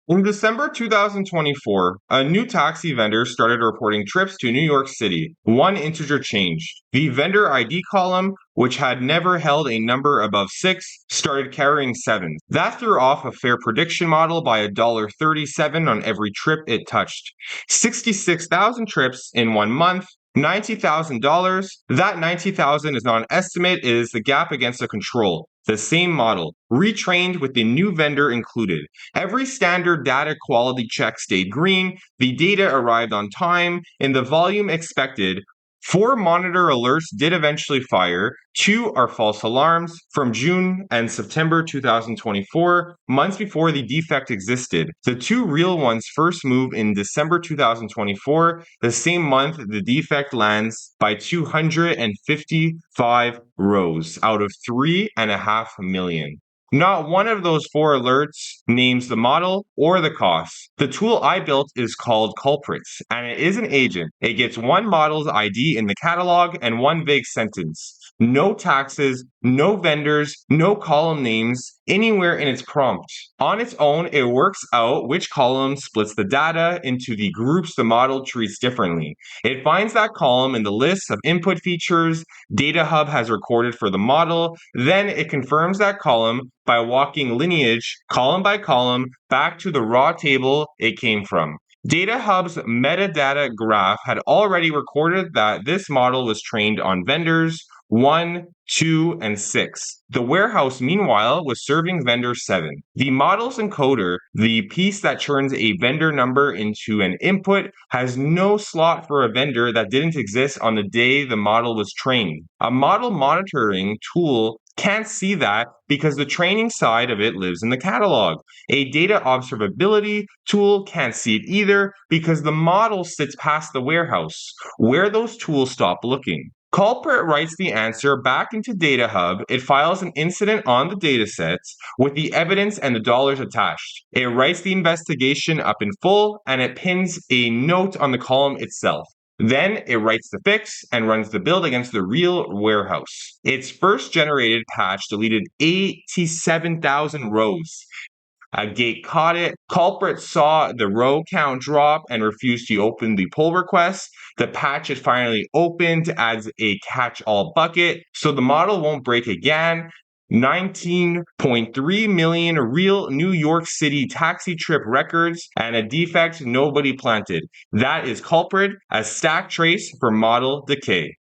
In December 2024, a new taxi vendor started reporting trips to New York City. One integer changed. The vendor ID column, which had never held a number above 6, started carrying 7. That threw off a fair prediction model by $1.37 on every trip it touched. 66,000 trips in 1 month. $90,000. That 90,000 is not an estimate, it is the gap against the control. The same model, retrained with the new vendor included. Every standard data quality check stayed green, the data arrived on time, and the volume expected. 4 monitor alerts did eventually fire. 2 are false alarms from June and September 2024, months before the defect existed. The 2 real ones first move in December 2024, the same month the defect lands by 255 rows out of 3.5 million. Not one of those 4 alerts names the model or the cost. The tool I built is called Culprit, and it is an agent. It gets one model's ID in the catalog and one vague sentence. No taxes, no vendors, no column names anywhere in its prompt. On its own, it works out which column splits the data into the groups the model treats differently. It finds that column in the list of input features DataHub has recorded for the model, then it confirms that column by walking lineage column by column back to the raw table it came from. DataHub's metadata graph had already recorded that this model was trained on vendors 1, 2, and 6. The warehouse, meanwhile, was serving vendor 7. The model's encoder, the piece that turns a vendor number into an input, has no slot for a vendor that didn't exist on the day the model was trained. A model monitoring tool can't see that because the training side of it lives in the catalog. A data observability tool can't see it either because the model sits past the warehouse, where those tools stop looking. Culprit writes the answer back into DataHub. It files an incident on the datasets with the evidence and the dollars attached. It writes the investigation up in full and it pins a note on the column itself. Then it writes the fix and runs the build against the real warehouse. Its first generated patch deleted 87,000 rows. A gate caught it. Culprit saw the row count drop and refused to open the pull request. The patch is finally opened, adds a catch-all bucket, so the model won't break again. 19.3 million real New York City taxi trip records and a defect nobody planted. That is Culprit, a stack trace for model decay.